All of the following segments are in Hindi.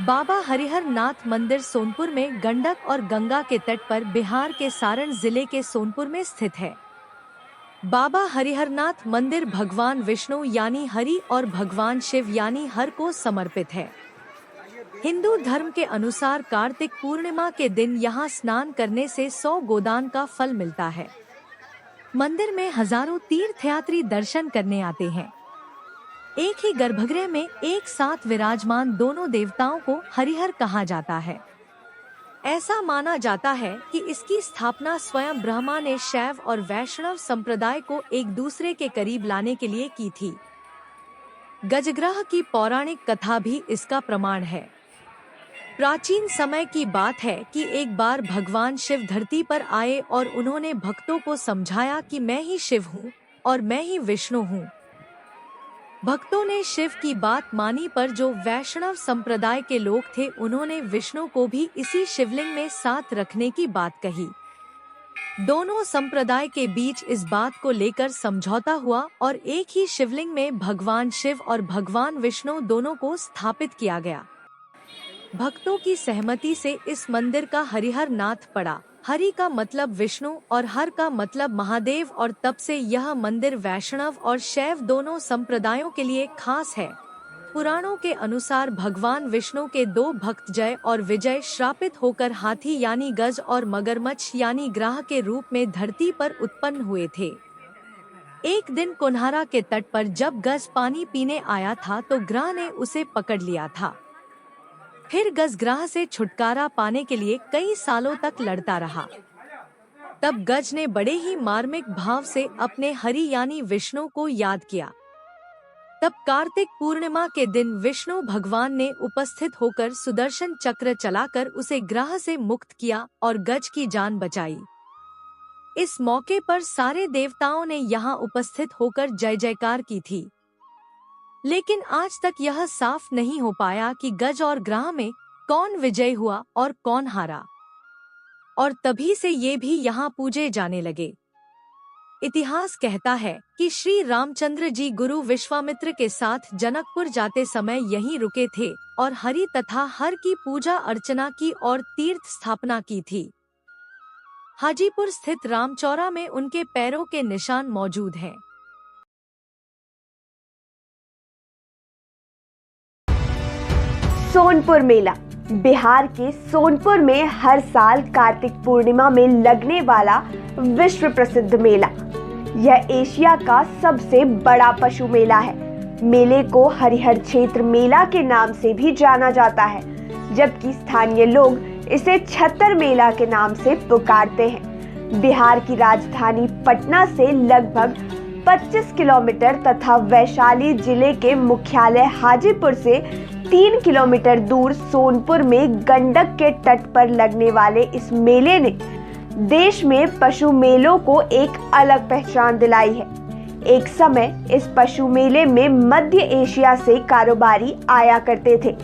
बाबा हरिहर नाथ मंदिर सोनपुर में गंडक और गंगा के तट पर बिहार के सारण जिले के सोनपुर में स्थित है। बाबा हरिहरनाथ मंदिर भगवान विष्णु यानी हरि और भगवान शिव यानी हर को समर्पित है। हिंदू धर्म के अनुसार कार्तिक पूर्णिमा के दिन यहाँ स्नान करने से 100 गोदान का फल मिलता है। मंदिर में हजारों तीर्थयात्री दर्शन करने आते हैं। एक ही गर्भगृह में एक साथ विराजमान दोनों देवताओं को हरिहर कहा जाता है। ऐसा माना जाता है कि इसकी स्थापना स्वयं ब्रह्मा ने शैव और वैष्णव संप्रदाय को एक दूसरे के करीब लाने के लिए की थी। गजग्रह की पौराणिक कथा भी इसका प्रमाण है। प्राचीन समय की बात है कि एक बार भगवान शिव धरती पर आए और उन्होंने भक्तों को समझाया कि मैं ही शिव हूँ और मैं ही विष्णु हूँ। भक्तों ने शिव की बात मानी, पर जो वैष्णव संप्रदाय के लोग थे उन्होंने विष्णु को भी इसी शिवलिंग में साथ रखने की बात कही। दोनों संप्रदाय के बीच इस बात को लेकर समझौता हुआ और एक ही शिवलिंग में भगवान शिव और भगवान विष्णु दोनों को स्थापित किया गया। भक्तों की सहमति से इस मंदिर का हरिहर नाथ पड़ा। हरि का मतलब विष्णु और हर का मतलब महादेव, और तब से यह मंदिर वैष्णव और शैव दोनों संप्रदायों के लिए खास है। पुराणों के अनुसार भगवान विष्णु के 2 भक्त जय और विजय श्रापित होकर हाथी यानी गज और मगरमच्छ यानी ग्राह के रूप में धरती पर उत्पन्न हुए थे। एक दिन कोन्हारा के तट पर जब गज पानी पीने आया था तो ग्राह ने उसे पकड़ लिया था। फिर गज ग्राह से छुटकारा पाने के लिए कई सालों तक लड़ता रहा। तब गज ने बड़े ही मार्मिक भाव से अपने हरि यानी विष्णु को याद किया। तब कार्तिक पूर्णिमा के दिन विष्णु भगवान ने उपस्थित होकर सुदर्शन चक्र चलाकर उसे ग्राह से मुक्त किया और गज की जान बचाई। इस मौके पर सारे देवताओं ने यहाँ उपस्थित होकर जय जयकार की थी। लेकिन आज तक यह साफ नहीं हो पाया कि गज और ग्राह में कौन विजय हुआ और कौन हारा, और तभी से ये भी यहाँ पूजे जाने लगे। इतिहास कहता है कि श्री रामचंद्र जी गुरु विश्वामित्र के साथ जनकपुर जाते समय यहीं रुके थे और हरि तथा हर की पूजा अर्चना की और तीर्थ स्थापना की थी। हाजीपुर स्थित रामचौरा में उनके पैरों के निशान मौजूद हैं। सोनपुर मेला बिहार के सोनपुर में हर साल कार्तिक पूर्णिमा में लगने वाला विश्व प्रसिद्ध मेला। यह एशिया का सबसे बड़ा पशु मेला है। मेले को हरिहर क्षेत्र मेला के नाम से भी जाना जाता है, जबकि स्थानीय लोग इसे छतर मेला के नाम से पुकारते हैं। बिहार की राजधानी पटना से लगभग 25 किलोमीटर तथा वैशाली जिले के मुख्यालय हाजीपुर से 3 किलोमीटर दूर सोनपुर में गंडक के तट पर लगने वाले इस मेले ने देश में पशु मेलों को एक अलग पहचान दिलाई है। एक समय इस पशु मेले में मध्य एशिया से कारोबारी आया करते थे।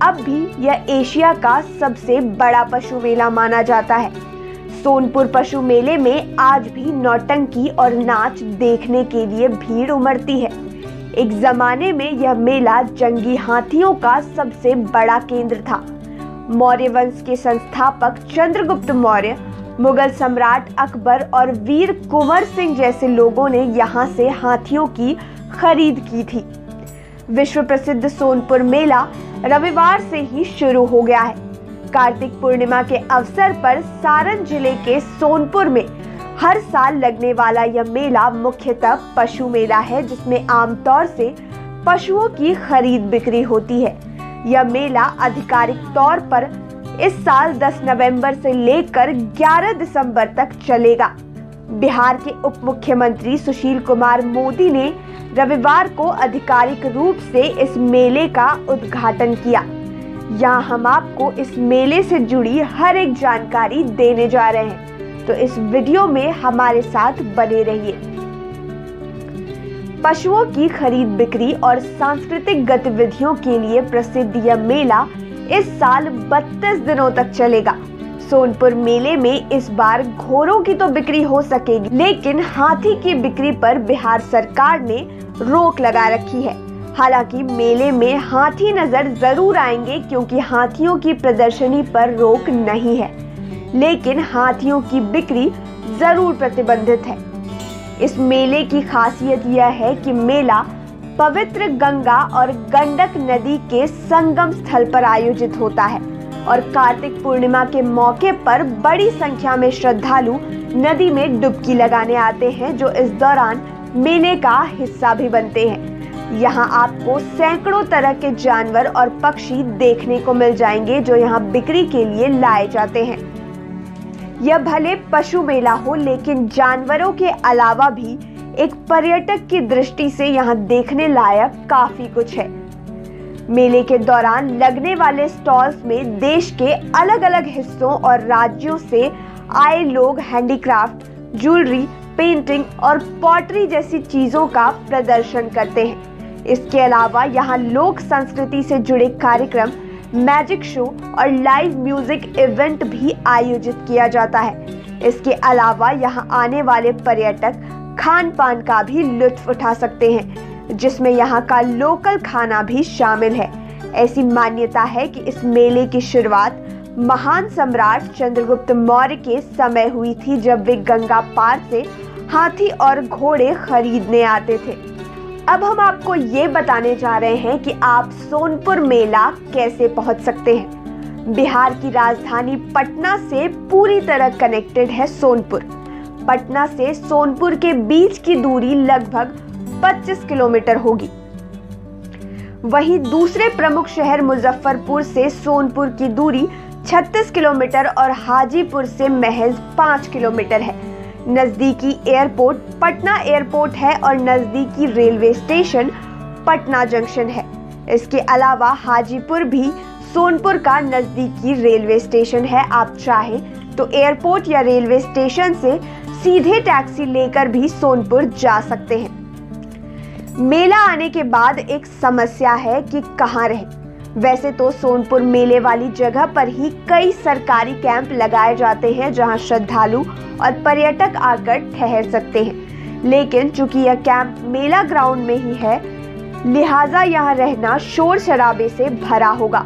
अब भी यह एशिया का सबसे बड़ा पशु मेला माना जाता है। सोनपुर पशु मेले में आज भी नौटंकी और नाच देखने के लिए भीड़ उमड़ती है। एक जमाने में यह मेला जंगी हाथियों का सबसे बड़ा केंद्र था। मौर्य वंश के संस्थापक चंद्रगुप्त मौर्य, मुगल सम्राट अकबर और वीर कुंवर सिंह जैसे लोगों ने यहाँ से हाथियों की खरीद की थी। विश्व प्रसिद्ध सोनपुर मेला रविवार से ही शुरू हो गया है। कार्तिक पूर्णिमा के अवसर पर सारण जिले के सोनपुर में हर साल लगने वाला यह मेला मुख्यतः पशु मेला है, जिसमें आमतौर से पशुओं की खरीद बिक्री होती है। यह मेला आधिकारिक तौर पर इस साल 10 नवंबर से लेकर 11 दिसंबर तक चलेगा। बिहार के उप मुख्यमंत्री सुशील कुमार मोदी ने रविवार को आधिकारिक रूप से इस मेले का उद्घाटन किया। यहाँ हम आपको इस मेले से जुड़ी हर एक जानकारी देने जा रहे हैं, तो इस वीडियो में हमारे साथ बने रहिए। पशुओं की खरीद बिक्री और सांस्कृतिक गतिविधियों के लिए प्रसिद्ध यह मेला इस साल 32 दिनों तक चलेगा। सोनपुर मेले में इस बार घोड़ों की तो बिक्री हो सकेगी, लेकिन हाथी की बिक्री पर बिहार सरकार ने रोक लगा रखी है। हालांकि मेले में हाथी नजर जरूर आएंगे क्योंकि हाथियों की प्रदर्शनी पर रोक नहीं है, लेकिन हाथियों की बिक्री जरूर प्रतिबंधित है। इस मेले की खासियत यह है कि मेला पवित्र गंगा और गंडक नदी के संगम स्थल पर आयोजित होता है और कार्तिक पूर्णिमा के मौके पर बड़ी संख्या में श्रद्धालु नदी में डुबकी लगाने आते हैं, जो इस दौरान मेले का हिस्सा भी बनते हैं। यहाँ आपको सैकड़ों तरह के जानवर और पक्षी देखने को मिल जाएंगे जो यहाँ बिक्री के लिए लाए जाते हैं। यह भले पशु मेला हो, लेकिन जानवरों के अलावा भी एक पर्यटक की दृष्टि से यहाँ देखने लायक काफी कुछ है। मेले के दौरान लगने वाले स्टॉल्स में देश के अलग अलग हिस्सों और राज्यों से आए लोग हैंडीक्राफ्ट, ज्वेलरी, पेंटिंग और पॉटरी जैसी चीजों का प्रदर्शन करते हैं। इसके अलावा यहाँ लोक संस्कृति से जुड़े कार्यक्रम, मैजिक शो और लाइव म्यूजिक इवेंट भी आयोजित किया जाता है। इसके अलावा यहाँ आने वाले पर्यटक खान पान का भी लुत्फ उठा सकते हैं, जिसमें यहाँ का लोकल खाना भी शामिल है। ऐसी मान्यता है कि इस मेले की शुरुआत महान सम्राट चंद्रगुप्त मौर्य के समय हुई थी, जब वे गंगा पार से हाथी और घोड़े खरीदने आते थे। अब हम आपको ये बताने जा रहे हैं कि आप सोनपुर मेला कैसे पहुंच सकते हैं। बिहार की राजधानी पटना से पूरी तरह कनेक्टेड है सोनपुर। पटना से सोनपुर के बीच की दूरी लगभग 25 किलोमीटर होगी। वहीं दूसरे प्रमुख शहर मुजफ्फरपुर से सोनपुर की दूरी 36 किलोमीटर और हाजीपुर से महज 5 किलोमीटर है। नजदीकी एयरपोर्ट पटना एयरपोर्ट है और नजदीकी रेलवे स्टेशन पटना जंक्शन है। इसके अलावा हाजीपुर भी सोनपुर का नजदीकी रेलवे स्टेशन है। आप चाहें तो एयरपोर्ट या रेलवे स्टेशन से सीधे टैक्सी लेकर भी सोनपुर जा सकते हैं। मेला आने के बाद एक समस्या है कि कहाँ रहें। वैसे तो सोनपुर मेले वाली जगह पर ही कई सरकारी कैंप लगाए जाते हैं जहां श्रद्धालु और पर्यटक आकर ठहर सकते हैं, लेकिन चूंकि यह कैंप मेला ग्राउंड में ही है, लिहाजा यहाँ रहना शोर शराबे से भरा होगा।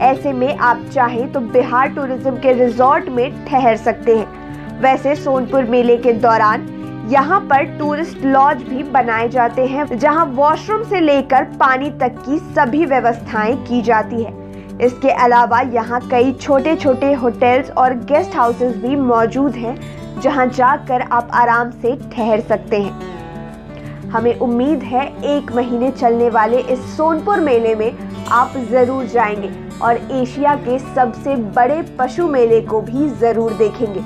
ऐसे में आप चाहें तो बिहार टूरिज्म के रिजॉर्ट में ठहर सकते हैं। वैसे सोनपुर मेले के दौरान यहाँ पर टूरिस्ट लॉज भी बनाए जाते हैं, जहाँ वॉशरूम से लेकर पानी तक की सभी व्यवस्थाएं की जाती है। इसके अलावा यहाँ कई छोटे छोटे होटल्स और गेस्ट हाउसेस भी मौजूद हैं, जहाँ जाकर आप आराम से ठहर सकते हैं। हमें उम्मीद है 1 महीने चलने वाले इस सोनपुर मेले में आप जरूर जाएंगे और एशिया के सबसे बड़े पशु मेले को भी जरूर देखेंगे।